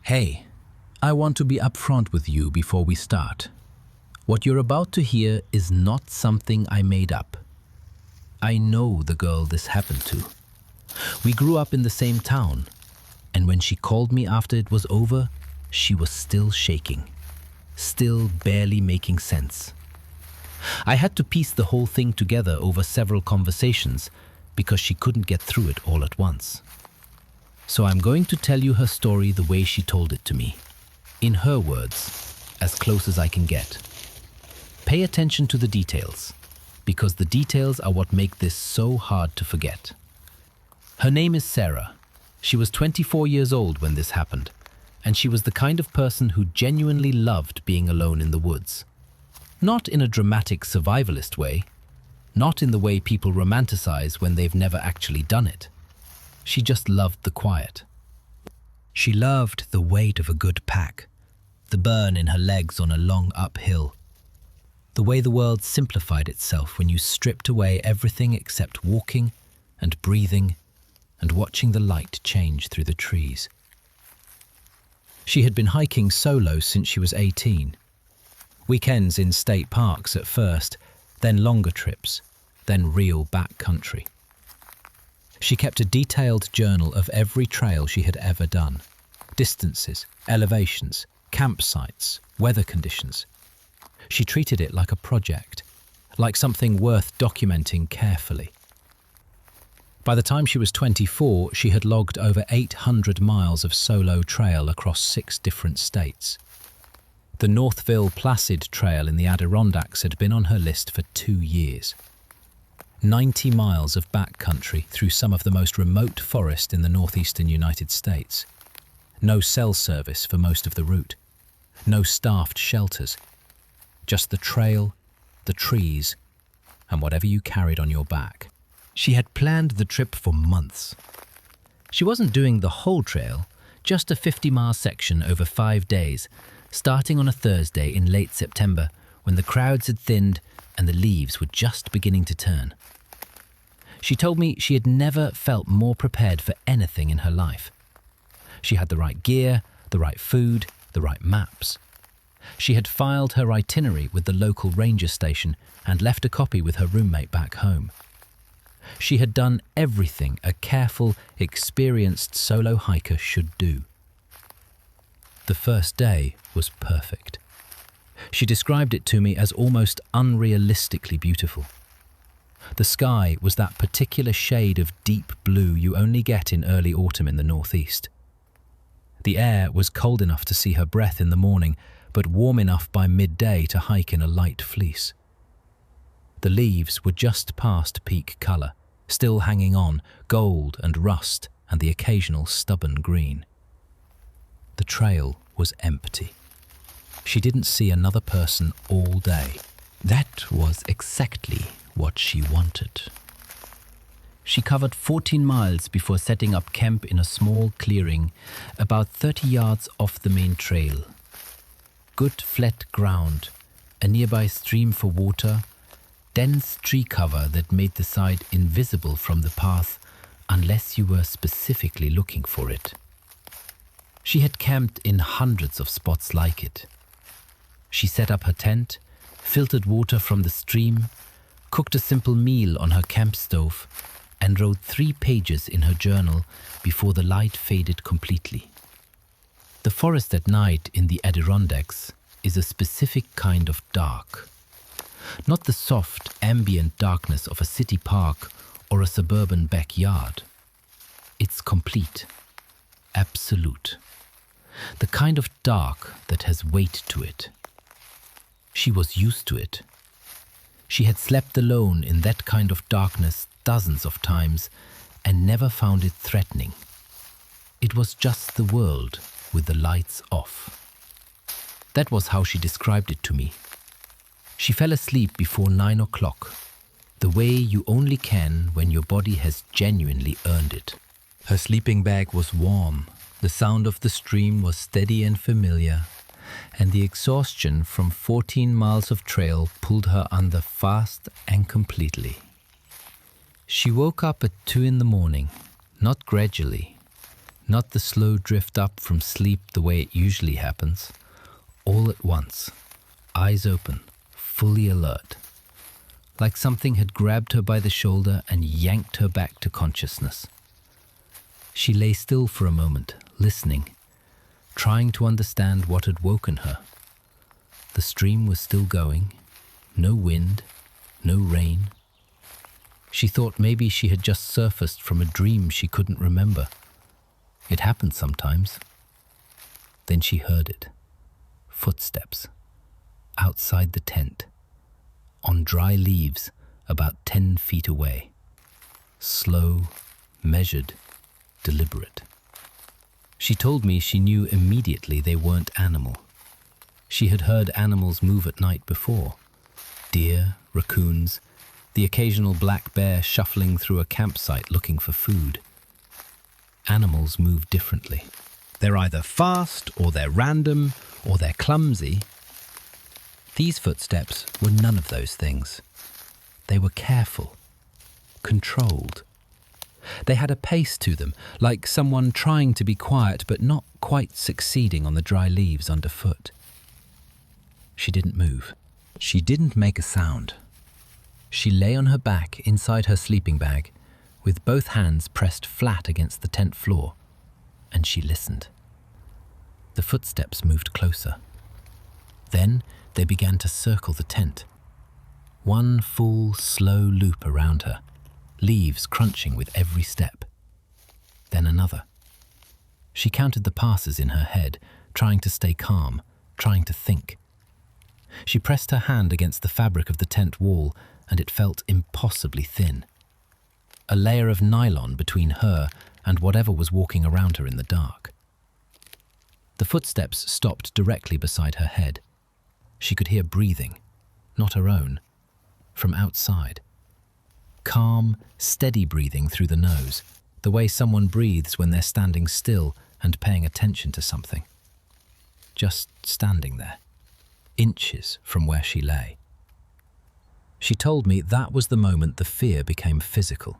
Hey, I want to be upfront with you before we start. What you're about to hear is not something I made up. I know the girl this happened to. We grew up in the same town, and when she called me after it was over, she was still shaking, still barely making sense. I had to piece the whole thing together over several conversations because she couldn't get through it all at once. So I'm going to tell you her story the way she told it to me, in her words, as close as I can get. Pay attention to the details, because the details are what make this so hard to forget. Her name is Sarah. She was 24 years old when this happened, and she was the kind of person who genuinely loved being alone in the woods. Not in a dramatic survivalist way, not in the way people romanticize when they've never actually done it. She just loved the quiet. She loved the weight of a good pack, the burn in her legs on a long uphill, the way the world simplified itself when you stripped away everything except walking and breathing and watching the light change through the trees. She had been hiking solo since she was 18. Weekends in state parks at first, then longer trips, then real backcountry. She kept a detailed journal of every trail she had ever done. Distances, elevations, campsites, weather conditions. She treated it like a project, like something worth documenting carefully. By the time she was 24, she had logged over 800 miles of solo trail across 6 different states. The Northville Placid Trail in the Adirondacks had been on her list for 2 years. 90 miles of backcountry through some of the most remote forest in the northeastern United States. No cell service for most of the route. No staffed shelters. Just the trail, the trees, and whatever you carried on your back. She had planned the trip for months. She wasn't doing the whole trail, just a 50-mile section over 5 days, starting on a Thursday in late September when the crowds had thinned and the leaves were just beginning to turn. She told me she had never felt more prepared for anything in her life. She had the right gear, the right food, the right maps. She had filed her itinerary with the local ranger station and left a copy with her roommate back home. She had done everything a careful, experienced solo hiker should do. The first day was perfect. She described it to me as almost unrealistically beautiful. The sky was that particular shade of deep blue you only get in early autumn in the northeast. The air was cold enough to see her breath in the morning, but warm enough by midday to hike in a light fleece. The leaves were just past peak color, still hanging on, gold and rust and the occasional stubborn green. The trail was empty. She didn't see another person all day. That was exactly what she wanted. She covered 14 miles before setting up camp in a small clearing about 30 yards off the main trail. Good flat ground, a nearby stream for water, dense tree cover that made the side invisible from the path unless you were specifically looking for it. She had camped in hundreds of spots like it. She set up her tent, filtered water from the stream, cooked a simple meal on her camp stove, and wrote 3 pages in her journal before the light faded completely. The forest at night in the Adirondacks is a specific kind of dark. Not the soft, ambient darkness of a city park or a suburban backyard. It's complete, absolute. The kind of dark that has weight to it. She was used to it. She had slept alone in that kind of darkness dozens of times and never found it threatening. It was just the world with the lights off. That was how she described it to me. She fell asleep before 9 o'clock, the way you only can when your body has genuinely earned it. Her sleeping bag was warm, the sound of the stream was steady and familiar, and the exhaustion from 14 miles of trail pulled her under fast and completely. She woke up at 2 in the morning, not gradually, Not the slow drift up from sleep the way it usually happens. All at once, eyes open, fully alert. Like something had grabbed her by the shoulder and yanked her back to consciousness. She lay still for a moment, listening, trying to understand what had woken her. The stream was still going, no wind, no rain. She thought maybe she had just surfaced from a dream she couldn't remember. It happened sometimes. Then she heard it. Footsteps. Outside the tent. On dry leaves, about 10 feet away. Slow, measured, deliberate. She told me she knew immediately they weren't animal. She had heard animals move at night before. Deer, raccoons, the occasional black bear shuffling through a campsite looking for food. Animals move differently. They're either fast, or they're random, or they're clumsy. These footsteps were none of those things. They were careful, controlled. They had a pace to them, like someone trying to be quiet but not quite succeeding on the dry leaves underfoot. She didn't move. She didn't make a sound. She lay on her back inside her sleeping bag, with both hands pressed flat against the tent floor, and she listened. The footsteps moved closer. Then they began to circle the tent. One full, slow loop around her, leaves crunching with every step. Then another. She counted the passes in her head, trying to stay calm, trying to think. She pressed her hand against the fabric of the tent wall, and it felt impossibly thin. A layer of nylon between her and whatever was walking around her in the dark. The footsteps stopped directly beside her head. She could hear breathing, not her own, from outside. Calm, steady breathing through the nose, the way someone breathes when they're standing still and paying attention to something. Just standing there, inches from where she lay. She told me that was the moment the fear became physical.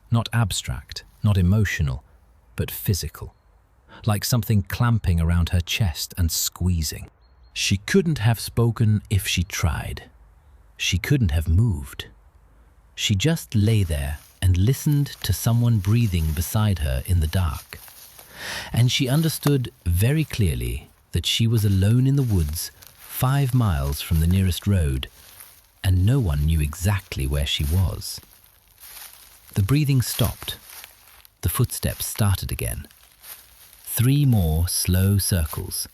Not abstract, not emotional, but physical. Like something clamping around her chest and squeezing. She couldn't have spoken if she tried. She couldn't have moved. She just lay there and listened to someone breathing beside her in the dark. And she understood very clearly that she was alone in the woods, 5 miles from the nearest road, and no one knew exactly where she was. The breathing stopped. The footsteps started again. 3 more slow circles.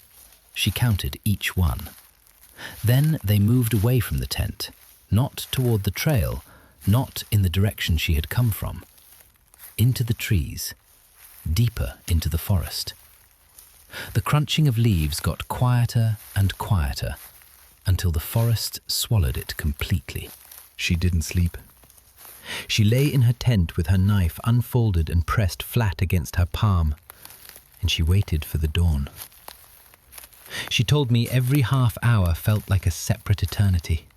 She counted each one. Then they moved away from the tent, not toward the trail, not in the direction she had come from. Into the trees, deeper into the forest. The crunching of leaves got quieter and quieter, until the forest swallowed it completely. She didn't sleep. She lay in her tent with her knife unfolded and pressed flat against her palm, and she waited for the dawn. She told me every half hour felt like a separate eternity.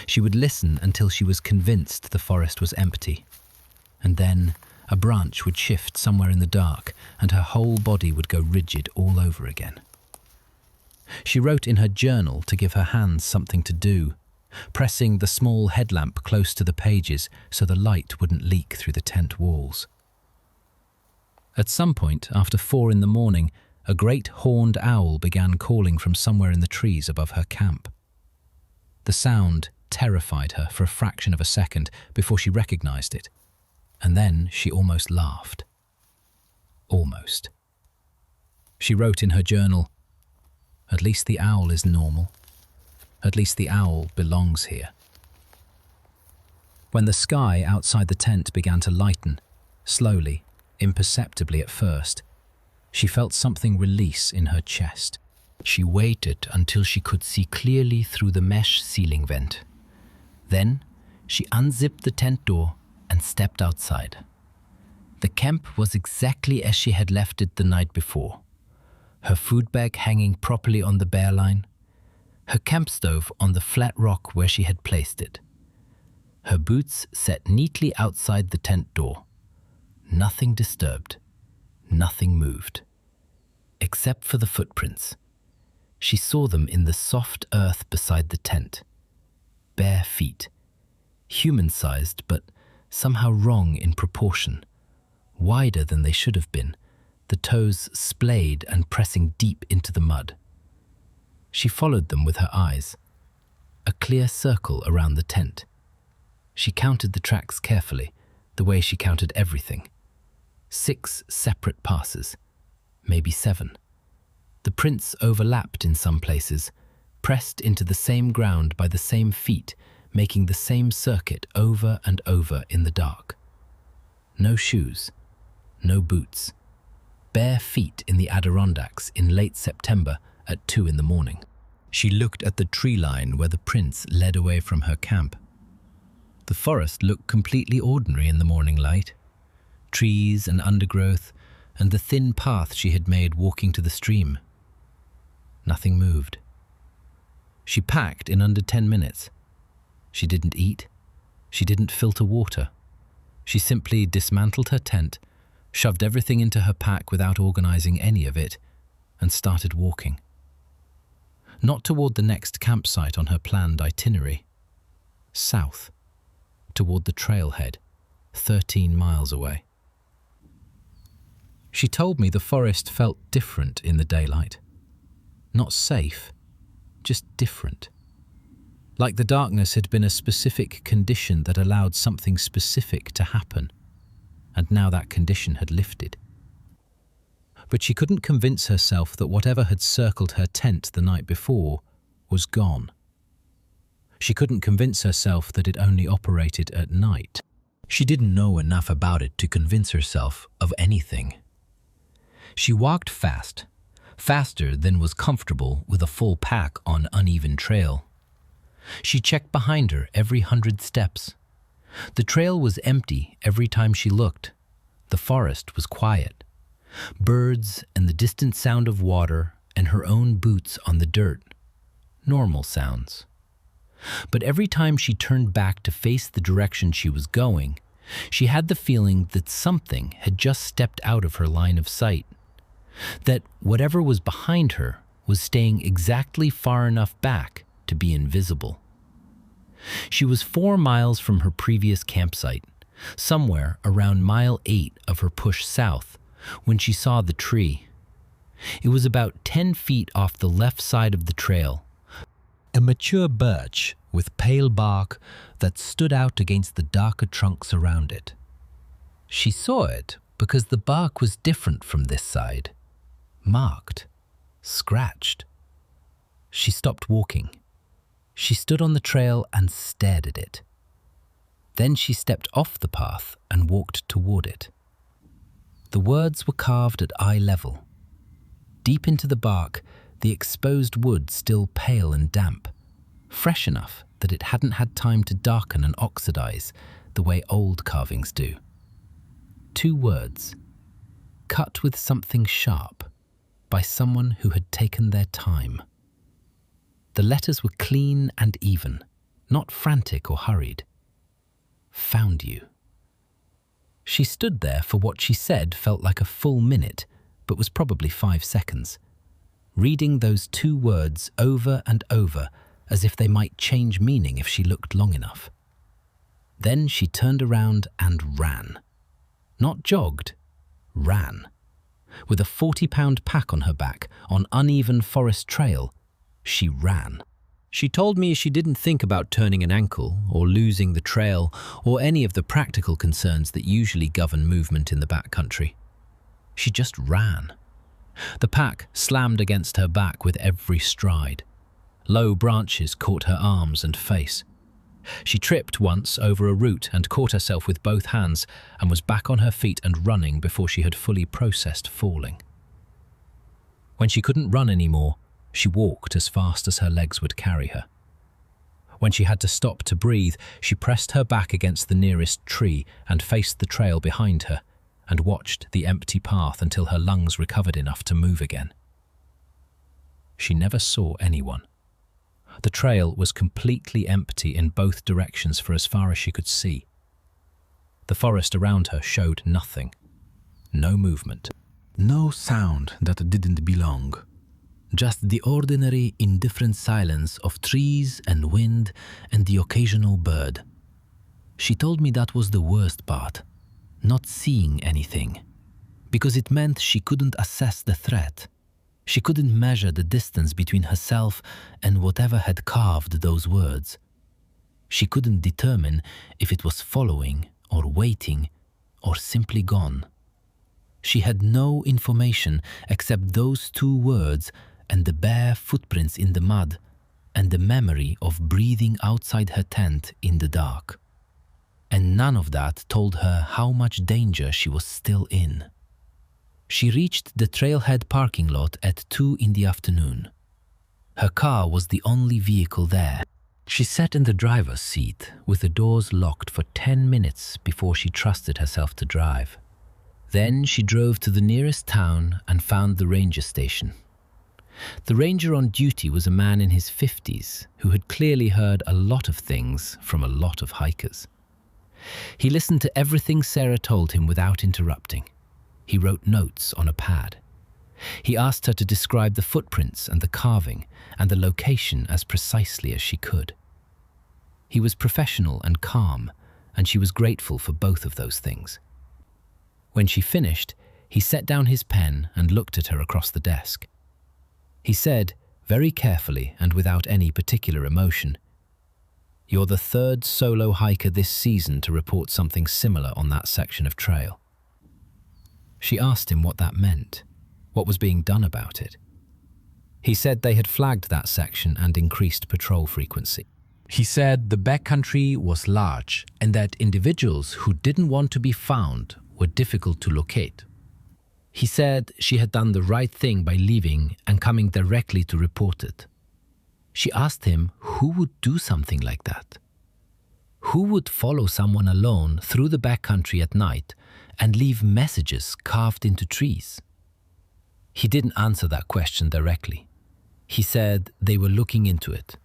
She would listen until she was convinced the forest was empty, and then a branch would shift somewhere in the dark and her whole body would go rigid all over again. She wrote in her journal to give her hands something to do, pressing the small headlamp close to the pages so the light wouldn't leak through the tent walls. At some point, after 4 in the morning, a great horned owl began calling from somewhere in the trees above her camp. The sound terrified her for a fraction of a second before she recognized it, and then she almost laughed. Almost. She wrote in her journal, "At least the owl is normal. At least the owl belongs here." When the sky outside the tent began to lighten, slowly, imperceptibly at first, she felt something release in her chest. She waited until she could see clearly through the mesh ceiling vent. Then she unzipped the tent door and stepped outside. The camp was exactly as she had left it the night before. Her food bag hanging properly on the bear line, her camp stove on the flat rock where she had placed it. Her boots set neatly outside the tent door. Nothing disturbed. Nothing moved, except for the footprints. She saw them in the soft earth beside the tent. Bare feet, human-sized but somehow wrong in proportion, wider than they should have been, the toes splayed and pressing deep into the mud. She followed them with her eyes, a clear circle around the tent. She counted the tracks carefully, the way she counted everything. 6 separate passes, maybe 7. The prints overlapped in some places, pressed into the same ground by the same feet, making the same circuit over and over in the dark. No shoes, no boots. Bare feet in the Adirondacks in late September at 2 in the morning. She looked at the tree line where the prints led away from her camp. The forest looked completely ordinary in the morning light. Trees and undergrowth, and the thin path she had made walking to the stream. Nothing moved. She packed in under 10 minutes. She didn't eat. She didn't filter water. She simply dismantled her tent, shoved everything into her pack without organizing any of it, and started walking. Not toward the next campsite on her planned itinerary. South, toward the trailhead, 13 miles away. She told me the forest felt different in the daylight. Not safe, just different. Like the darkness had been a specific condition that allowed something specific to happen, and now that condition had lifted. But she couldn't convince herself that whatever had circled her tent the night before was gone. She couldn't convince herself that it only operated at night. She didn't know enough about it to convince herself of anything. She walked fast, faster than was comfortable with a full pack on uneven trail. She checked behind her every 100 steps. The trail was empty every time she looked. The forest was quiet. Birds and the distant sound of water and her own boots on the dirt. Normal sounds. But every time she turned back to face the direction she was going, she had the feeling that something had just stepped out of her line of sight. That whatever was behind her was staying exactly far enough back to be invisible. She was 4 miles from her previous campsite, somewhere around mile 8 of her push south, when she saw the tree. It was about 10 feet off the left side of the trail, a mature birch with pale bark that stood out against the darker trunks around it. She saw it because the bark was different from this side, marked, scratched. She stopped walking. She stood on the trail and stared at it. Then she stepped off the path and walked toward it. The words were carved at eye level. Deep into the bark, the exposed wood still pale and damp, fresh enough that it hadn't had time to darken and oxidize the way old carvings do. 2 words, cut with something sharp, by someone who had taken their time. The letters were clean and even, not frantic or hurried. Found you. She stood there for what she said felt like a full minute, but was probably 5 seconds, reading those 2 words over and over as if they might change meaning if she looked long enough. Then she turned around and ran. Not jogged, ran. With a 40-pound pack on her back, on uneven forest trail, she ran. She told me she didn't think about turning an ankle or losing the trail or any of the practical concerns that usually govern movement in the backcountry. She just ran. The pack slammed against her back with every stride. Low branches caught her arms and face. She tripped once over a root and caught herself with both hands and was back on her feet and running before she had fully processed falling. When she couldn't run anymore, she walked as fast as her legs would carry her. When she had to stop to breathe, she pressed her back against the nearest tree and faced the trail behind her and watched the empty path until her lungs recovered enough to move again. She never saw anyone. The trail was completely empty in both directions for as far as she could see. The forest around her showed nothing. No movement. No sound that didn't belong. Just the ordinary, indifferent silence of trees and wind and the occasional bird. She told me that was the worst part, not seeing anything, because it meant she couldn't assess the threat. She couldn't measure the distance between herself and whatever had carved those words. She couldn't determine if it was following or waiting or simply gone. She had no information except those two words and the bare footprints in the mud and the memory of breathing outside her tent in the dark. And none of that told her how much danger she was still in. She reached the trailhead parking lot at 2 in the afternoon. Her car was the only vehicle there. She sat in the driver's seat with the doors locked for 10 minutes before she trusted herself to drive. Then she drove to the nearest town and found the ranger station. The ranger on duty was a man in his 50s who had clearly heard a lot of things from a lot of hikers. He listened to everything Sarah told him without interrupting. He wrote notes on a pad. He asked her to describe the footprints and the carving and the location as precisely as she could. He was professional and calm, and she was grateful for both of those things. When she finished, he set down his pen and looked at her across the desk. He said, very carefully and without any particular emotion, "You're the third solo hiker this season to report something similar on that section of trail." She asked him what that meant, what was being done about it. He said they had flagged that section and increased patrol frequency. He said the backcountry was large and that individuals who didn't want to be found were difficult to locate. He said she had done the right thing by leaving and coming directly to report it. She asked him who would do something like that. Who would follow someone alone through the backcountry at night and leave messages carved into trees? He didn't answer that question directly. He said they were looking into it.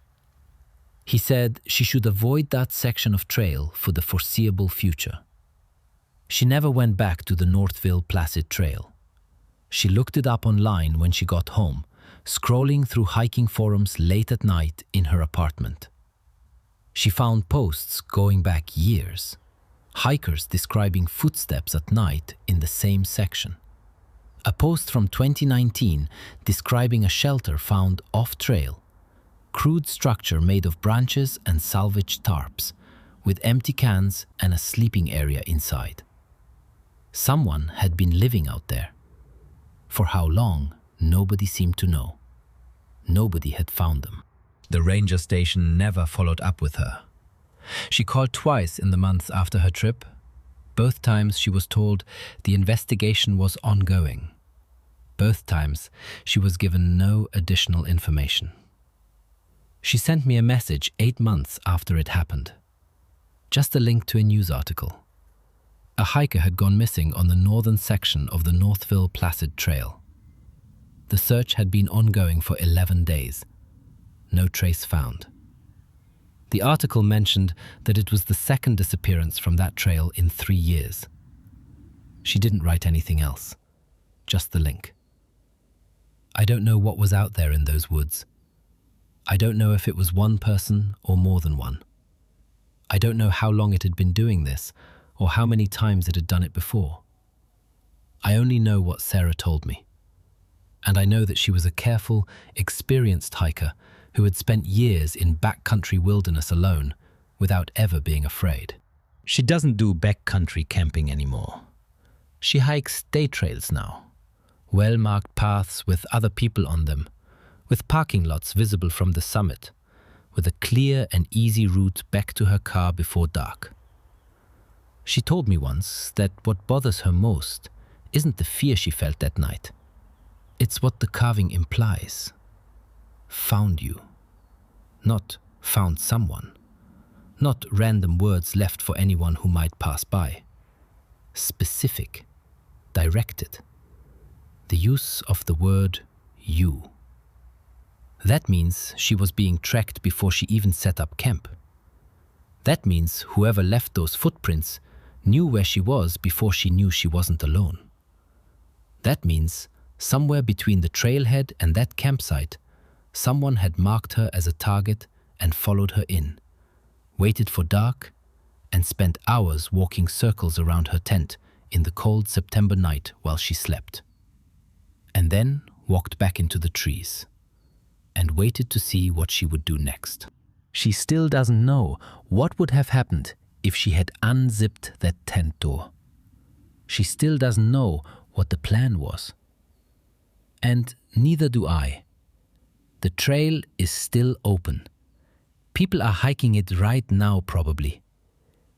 He said she should avoid that section of trail for the foreseeable future. She never went back to the Northville Placid Trail. She looked it up online when she got home, scrolling through hiking forums late at night in her apartment. She found posts going back years, hikers describing footsteps at night in the same section. A post from 2019 describing a shelter found off-trail, crude structure made of branches and salvaged tarps, with empty cans and a sleeping area inside. Someone had been living out there. For how long, nobody seemed to know. Nobody had found them. The ranger station never followed up with her. She called twice in the months after her trip. Both times she was told the investigation was ongoing. Both times she was given no additional information. She sent me a message 8 months after it happened. Just a link to a news article. A hiker had gone missing on the northern section of the Northville Placid Trail. The search had been ongoing for 11 days. No trace found. The article mentioned that it was the second disappearance from that trail in 3 years. She didn't write anything else, just the link. I don't know what was out there in those woods. I don't know if it was one person or more than one. I don't know how long it had been doing this or how many times it had done it before. I only know what Sarah told me. And I know that she was a careful, experienced hiker who had spent years in backcountry wilderness alone without ever being afraid. She doesn't do backcountry camping anymore. She hikes day trails now, well-marked paths with other people on them, with parking lots visible from the summit, with a clear and easy route back to her car before dark. She told me once that what bothers her most isn't the fear she felt that night. It's what the carving implies. Found you. Not found someone. Not random words left for anyone who might pass by. Specific. Directed. The use of the word you. That means she was being tracked before she even set up camp. That means whoever left those footprints knew where she was before she knew she wasn't alone. That means somewhere between the trailhead and that campsite, someone had marked her as a target and followed her in, waited for dark, and spent hours walking circles around her tent in the cold September night while she slept. And then walked back into the trees and waited to see what she would do next. She still doesn't know what would have happened if she had unzipped that tent door. She still doesn't know what the plan was. And neither do I. The trail is still open. People are hiking it right now, probably.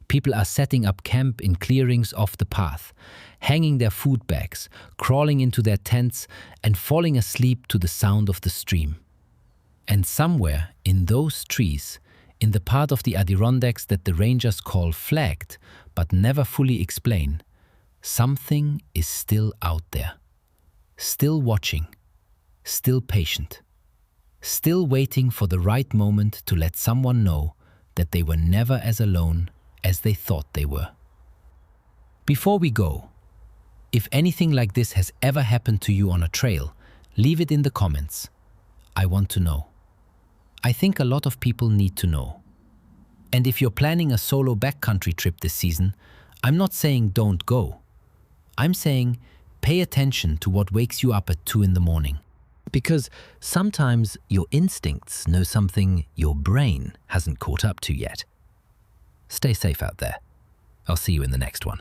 People are setting up camp in clearings off the path, hanging their food bags, crawling into their tents, and falling asleep to the sound of the stream. And somewhere in those trees, in the part of the Adirondacks that the rangers call flagged but never fully explain, something is still out there, still watching, still patient, still waiting for the right moment to let someone know that they were never as alone as they thought they were. Before we go, if anything like this has ever happened to you on a trail, leave it in the comments. I want to know. I think a lot of people need to know. And if you're planning a solo backcountry trip this season, I'm not saying don't go. I'm saying pay attention to what wakes you up at 2 in the morning. Because sometimes your instincts know something your brain hasn't caught up to yet. Stay safe out there. I'll see you in the next one.